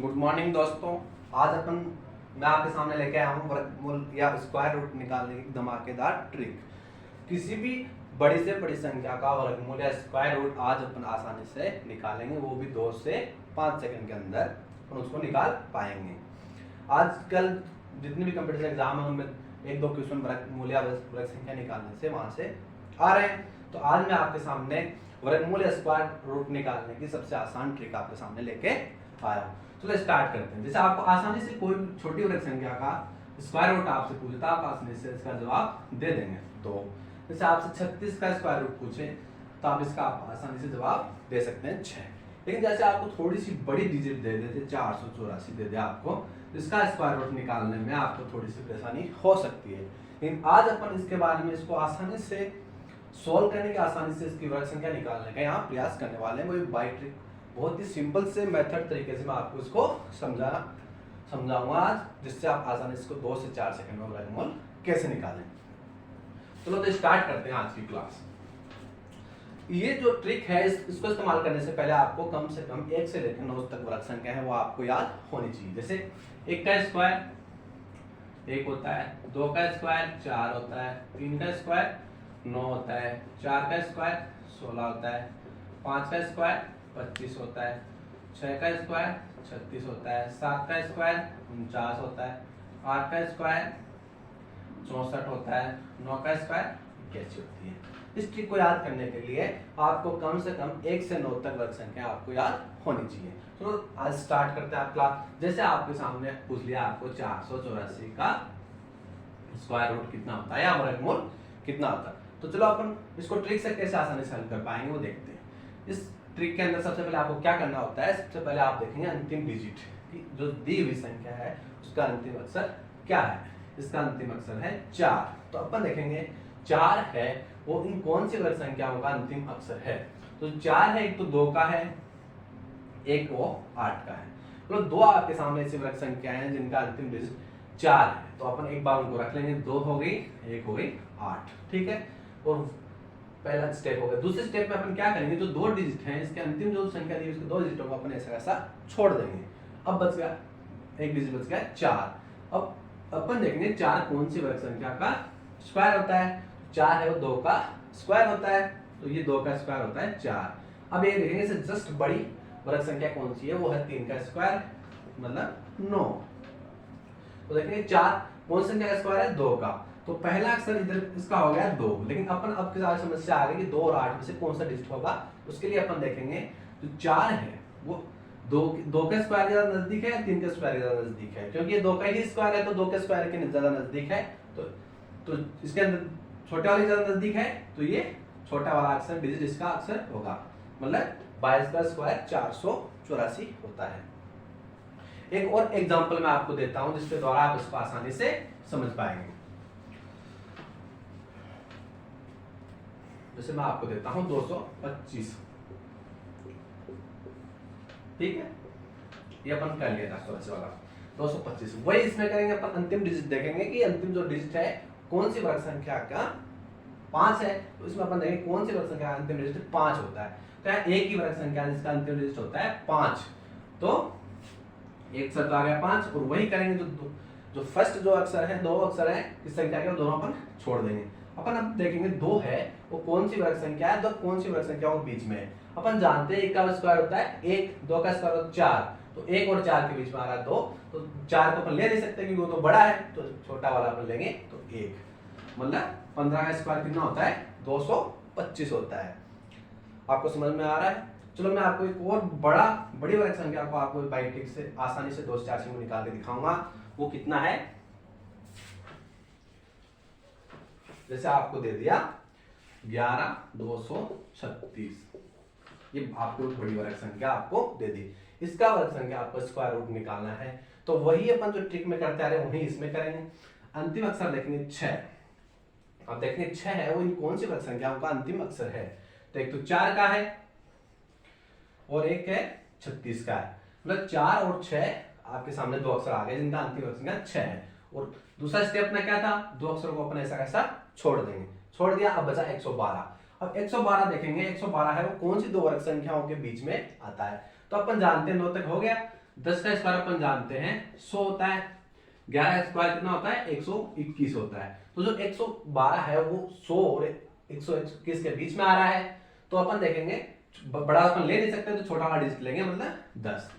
Good morning दोस्तों। आज मैं आपके सामने लेके आया हूँ वर्गमूल या स्क्वायर रूट निकालने की धमाकेदार ट्रिक। किसी भी बड़ी से बड़ी संख्या का वर्गमूल या स्क्वायर रूट आज अपन आसानी से निकालेंगे, वो भी 2 से 5 सेकंड के अंदर अपन उसको निकाल पाएंगे। आजकल जितने भी कंप्यूटर एग्जाम है उनमें 1-2 क्वेश्चन वर्गमूल या वर्ग संख्या निकालने से वहां से आ रहे हैं। तो आज मैं आपके सामने वर्गमूल या स्क्वायर रूट निकालने की सबसे आसान ट्रिक आपके सामने लेके आया हूँ। चलो स्टार्ट करते हैं। जैसे आपको आसानी से कोई छोटी वर्ग संख्या का स्क्वायर रूट आपसे पूछे तो आप आसानी से इसका जवाब दे देंगे। तो जैसे आपसे 36 का स्क्वायर रूट पूछे तो आप इसका आसानी से जवाब दे सकते हैं 6। लेकिन जैसे आपको थोड़ी सी बड़ी डिजिट दे देते 484 दे दे आपको, तो इसका स्क्वायर रूट निकालने में आपको थोड़ी सी परेशानी हो सकती है। लेकिन आज अपन इसके बारे में इसको आसानी से सोल्व करने की, आसानी से इसकी वर्ग संख्या निकालने का यहाँ प्रयास करने वाले हैं। वो बाई ट्रिक बहुत ही सिंपल से मेथड तरीके से मैं आपको इसको समझाऊंगा आज, जिससे आप आसानी से इसको 2 से 4 सेकंड में वर्गमूल कैसे निकालें। चलो तो स्टार्ट करते हैं आज की क्लास। ये जो ट्रिक है इसको इस्तेमाल करने से पहले आपको कम से कम 1 से लेकर 9 तक वर्ग संख्या है वो आपको याद होनी चाहिए। जैसे 1 का स्क्वायर 1 होता है, 2 का स्क्वायर 4 होता है, 3 का स्क्वायर 9 होता है, 4 का स्क्वायर 16 होता है, 5 का स्क्वायर 25 होता है, 6 का स्क्वायर 36 होता है, 7 का स्क्वायर 49 होता है, 8 का स्क्वायर 64 होता है, 9 का स्क्वायर 81 होती है। इस ट्रिक को याद करने के लिए आपको कम से कम 1 से 9 तक वर्ग संख्या आपको याद होनी चाहिए। तो आज स्टार्ट करते हैं आप क्लास। जैसे आपके सामने पूछ लिया आपको 484 का स्क्वायर रूट कितना होता है या वर्गमूल कितना होता है, तो चलो अपन इसको ट्रिक से कैसे आसानी से हल कर पाएंगे वो देखते हैं। इस ट्रिक के अंदर सबसे पहले आपको क्या करना होता है, सबसे पहले आप देखेंगे अंतिम डिजिट की जो दी हुई संख्या है उसका अंतिम अक्षर क्या है। इसका अंतिम अक्षर है 4। तो अपन देखेंगे 4 है वो इन कौन सी वर्ग संख्याओं का अंतिम अक्षर है। तो 4 है, एक तो 2 का है, एक वो 8 का है। तो 2 आपके सामने ऐसी वर्ग संख्या है जिनका अंतिम डिजिट 4 है, तो अपन एक बार उनको रख लेंगे। 2 हो गई, 1 हो गई 8, ठीक है। और पहला स्टेप हो गया। दूसरे स्टेप में अपन क्या करेंगे, जो 2 डिजिट हैं इसके अंतिम जो संख्या दी उसके 2 डिजिटों को अपन ऐसा ऐसा छोड़ देंगे। अब बच गया एक डिजिट, बच गया 4। अब अपन देखेंगे 4 कौन सी वर्ग संख्या का स्क्वायर होता है। 4 है वो 2 का स्क्वायर होता है, तो ये 2 का स्क्वायर होता है 4। अब ये देखेंगे से जस्ट बड़ी वर्ग संख्या कौन सी है, वो है 3 का स्क्वायर मतलब 9। तो देखेंगे 4 कौन सी संख्या का स्क्वायर है, 2 का। तो पहला अक्षर इधर इसका हो गया 2, लेकिन अपन अब के साथ समस्या आ गई कि 2 और 8 में से कौन सा डिजिट होगा। उसके लिए अपन देखेंगे जो 4 है वो 2 के स्क्वायर के ज्यादा नजदीक है, 3 के स्क्वायर के ज्यादा नजदीक है। क्योंकि ये 2 का ही स्क्वायर है तो 2 के स्क्वायर के ज्यादा नजदीक है। तो इसके अंदर छोटे वाले ज्यादा नजदीक है, तो ये छोटा वाला अक्षर डिजिट इसका अक्षर होगा। मतलब 22 का स्क्वायर 484 होता है। एक और एग्जांपल मैं आपको देता हूं जिसके द्वारा आप इसको आसानी से समझ पाएंगे। जैसे मैं आपको देता हूं 225, ठीक है। ये अपन कर लिया था सोलह वाला 225। वही इसमें करेंगे अपन, अंतिम डिजिट देखेंगे कि अंतिम जो डिजिट है कौन सी वर्ग संख्या का 5 है। तो इसमें अपन देखेंगे कौन सी वर्ग संख्या का अंतिम डिजिट 5 होता है। तो यहाँ एक ही वर्ग संख्या जिसका अंतिम डिजिट होता है 5, तो एक शब्द आ गया 5। और वही करेंगे जो फर्स्ट जो अक्षर है, 2 अक्षर है इस संख्या के, दोनों अपन छोड़ देंगे। अपन अब देखेंगे 2 है वो कौन सी वर्ग संख्या है, तो कौन सी वर्ग संख्याओं के बीच में है। अपन जानते हैं 1 का स्क्वायर होता है 1, 2 का स्क्वायर होता है 4, तो 1 और 4 के बीच में आ रहा है 2, तो 4 को अपन ले नहीं सकते क्योंकि वो तो बड़ा है, तो छोटा वाला अपन लेंगे तो 1। मतलब 15 का स्क्वायर कितना होता है, 225 होता है। आपको समझ में आ रहा है। चलो मैं आपको एक और बड़ी वर्ग संख्या को आपको बाई ट्रिक से आसानी से 2 से 4 सेकंड में निकाल के दिखाऊंगा। वो कितना है, जैसे आपको दे दिया 11236, ये आपको बड़ी वर्ग संख्या आपको दे दी। इसका वर्ग संख्या आपको स्क्वायर रूट निकालना है, तो वही अपन जो ट्रिक में करते आ रहे हैं वही इसमें करेंगे। अंतिम अक्षर देखेंगे 6। अब देखेंगे 6 है वो इन कौन सी वर्ग संख्याओं का अंतिम अक्षर है। तो एक तो 4 का है और एक है 36 का है। मतलब 4 और 6 आपके सामने 2 अक्षर आ गए जिनका अंतिम वर्ग संख्या 6 है। और दूसरा स्टेप अपना क्या था, 2 अक्षरों को अपन ऐसा कैसा छोड़ देंगे, छोड़ दिया। अब बचा 112। अब 112 देखेंगे, 112 है वो कौन सी 2 वर्ग संख्याओं के बीच में आता है। तो अपन जानते हैं 9 तक हो गया, 10 का स्क्वायर अपन जानते हैं 100 होता है, 11 का स्क्वायर कितना होता है 121 होता है। तो जो 112 है वो 100 और 121 के बीच में आ रहा है। तो अपन देखेंगे बड़ा अपन ले नहीं सकते तो छोटा वाला डिजिट लेंगे, मतलब 10।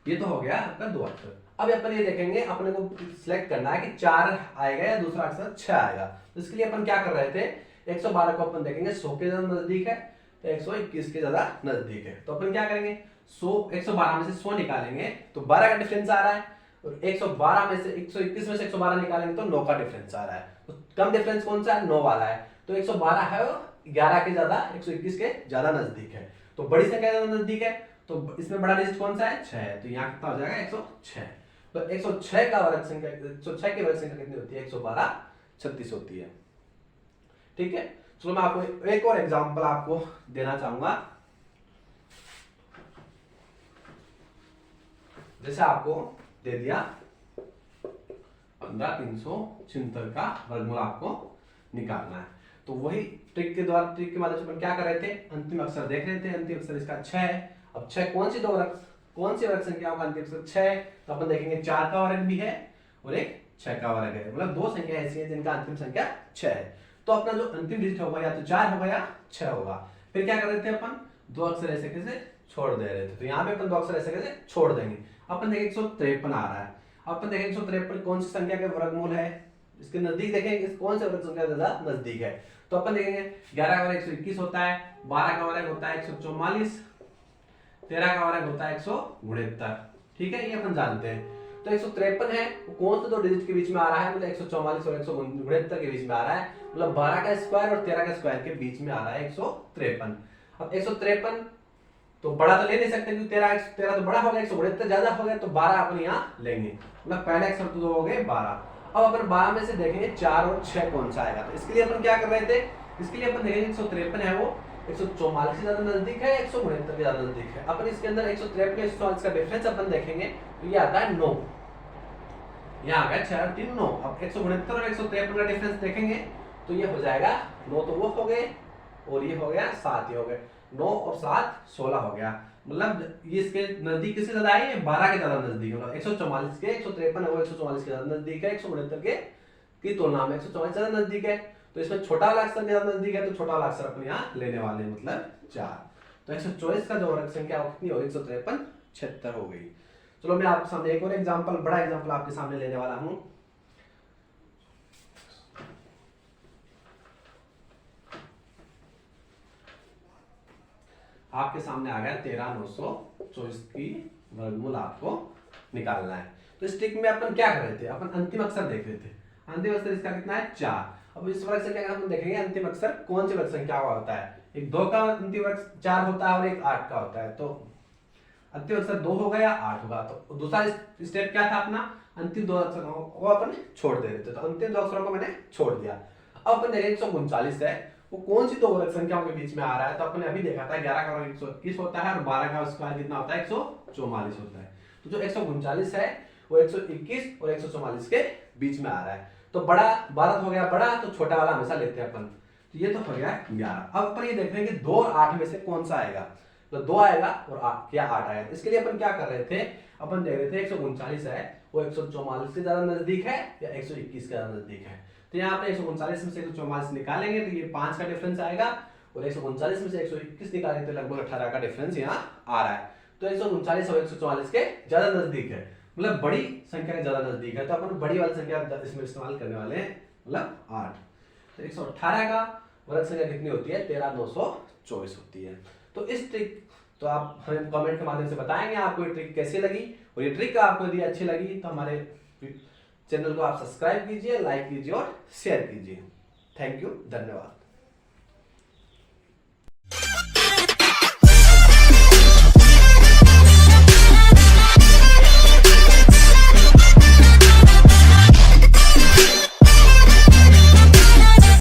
ये तो हो गया आपका 2 अक्षर। अब अपन ये देखेंगे अपने को सिलेक्ट करना है कि 4 आएगा या दूसरा अक्षर 6 आएगा। तो इसके लिए अपन क्या कर रहे थे, 112 को अपन देखेंगे 100 के ज्यादा नजदीक है, 121 के ज्यादा नजदीक है। तो अपन क्या करेंगे 112 में से 100 निकालेंगे तो 12 का डिफरेंस आ रहा है, और 112 में से 121 में से 112 निकालेंगे तो 9 का डिफरेंस आ रहा है। तो कम डिफरेंस कौन सा है, 9 वाला है। तो 112 है वो 11 के ज्यादा 121 के ज्यादा नजदीक है। तो बड़ी संख्या ज्यादा नजदीक है, तो इसमें बड़ा डिजिट कौन सा है 6 है। तो यहाँ कितना हो जाएगा 106। तो 106 का वर्ग संख्या 106 की वर्ग संख्या कितनी होती है 112 36 होती है। ठीक है, चलो मैं आपको एक और एग्जांपल आपको देना चाहूंगा। जैसे आपको दे दिया 15,376 का वर्गमूल आपको निकालना है। तो वही ट्रिक के माध्यम से अपन क्या कर रहे थे, अंतिम अक्षर देख रहे थे। अंतिम अक्षर इसका 6 है। अब 6 कौन सी वर्ग संख्याओं का अंतिम अक्षर 6 है, तो अपन देखेंगे 4 का वर्ग भी है और एक 6 का वर्ग है, मतलब 2 संख्या ऐसी है जिनका अंतिम संख्या 6 है। तो अपना जो अंतिम डिजिट होगा या तो 4 होगा या 6 होगा। फिर क्या कर रहे थे अपन 2 अक्षर ऐसे कैसे छोड़ दे रहे थे। तो यहाँ पे अपन 2 अक्षर ऐसे कैसे छोड़ देंगे। अपन देखेंगे 153 आ रहा है। अपन देखेंगे 153 कौन सी संख्या के वर्गमूल है, इसके नजदीक देखेंगे कौन से वर्ग संख्या ज्यादा नजदीक है। तो अपन देखेंगे 11 का वर्ग 121 होता है, 12 का वर्ग होता है 144, 13 का वर्ग होता है 169। ठीक है, ये अपन जानते हैं। तो 153 है वो कौन से 2 डिजिट के बीच में आ रहा है, मतलब 144 और 169 के बीच में आ रहा है, मतलब 12 का स्क्वायर और 13 का स्क्वायर के बीच में आ रहा है 153। अब 153 तो बड़ा तो ले नहीं सकते क्योंकि 13 तो बड़ा हो गया, 169 ज्यादा हो गया, तो 12 अपन यहाँ लेंगे, मतलब पहले अक्षर तो हो गए 12। अब अपन 12 में से देखेंगे 4 और 6 कौन सा आएगा। तो इसके लिए अपन क्या कर रहे थे, इसके लिए अपन देखेंगे 153 है वो 144 से ज्यादा नजदीक है, 169 के ज्यादा नजदीक है। अपन इसके अंदर 153 और 144 का डिफरेंस अपन देखेंगे तो ये आता है 9। यहाँ आ गया 6 और 3 9। अब 169 और 153 का डिफरेंस देखेंगे तो ये हो जाएगा 9 तो वो हो गए और ये हो गया 7 ये हो गए, 9 और 7 16 हो गया। मतलब ये इसके नजदीक किससे ज्यादा है, 12 के ज्यादा नजदीक है। मतलब 144 के 153 है वो 144 के ज्यादा नजदीक है, 169 के की तुलना में 144 ज्यादा नजदीक है। तो इसमें छोटा वाला अक्षर ज्यादा नजदीक है, तो छोटा वाला अक्षर अपन यहाँ लेने वाले हैं, मतलब 4। तो 124 का जो वर्ग संख्या कितनी होगी 153 76 हो गई। चलो मैं आपके सामने एक और एग्जांपल, बड़ा एग्जांपल आपके सामने लेने वाला हूं। आपके सामने आ गया 13,924 की वर्गमूल आपको निकालना है। तो इस ट्रिक में अपन क्या कर रहे थे, अपन अंतिम अक्षर देख रहे थे। अंतिम अक्षर इसका कितना है 4। अब इस वर्ग संख्या का हम देखेंगे अंतिम अक्षर कौन से वर्ग संख्या का होता है। एक 2 का अंतिम वर्ग 4 होता है और एक 8 का होता है। तो अंतिम अक्षर 2 होगा या 8 होगा। तो दूसरा स्टेप क्या था अपना, अंतिम 2 अक्षरों को अपन छोड़ दे रहे थे। तो अंतिम 2 अक्षरों को मैंने छोड़ दिया। अब अपन देखेंगे 139 है वो कौन सी 2 वर्ग संख्याओं के बीच में आ रहा है। तो अपने अभी देखा था 11 का वर्ग 121 होता है और 12 का स्क्वायर कितना होता है 144 होता है। तो जो 139 है वो 121 और 144 के बीच में आ रहा है। तो बड़ा 12 हो गया बड़ा, तो छोटा वाला हमेशा लेते हैं अपन। तो ये तो हो गया 11। अब अपन ये देख रहे हैं कि 2 और 8 में से कौन सा आएगा। तो 2 आएगा और 8 क्या 8 आएगा। इसके लिए अपन क्या कर रहे थे, अपन देख रहे थे 139 है वो 144 से ज्यादा नजदीक है या 121 के ज्यादा नजदीक है। तो यहाँ पे 139 में से 144 निकालेंगे तो ये 5 का डिफरेंस आएगा, और 139 में से 121 निकालेंगे तो लगभग 18 का डिफरेंस यहाँ आ रहा है। तो 139 और 144 के ज्यादा नजदीक है, मतलब बड़ी संख्या के ज्यादा नजदीक है। तो अपन बड़ी वाली संख्या इसमें इस्तेमाल करने वाले हैं, मतलब 8। तो 118 का वर्ग संख्या कितनी होती है 13,924 होती है। तो इस ट्रिक तो आप हमें कमेंट के माध्यम से बताएंगे आपको ये ट्रिक कैसी लगी, और ये ट्रिक आपको यदि अच्छी लगी तो हमारे चैनल को आप सब्सक्राइब कीजिए, लाइक कीजिए और शेयर कीजिए। थैंक यू, धन्यवाद।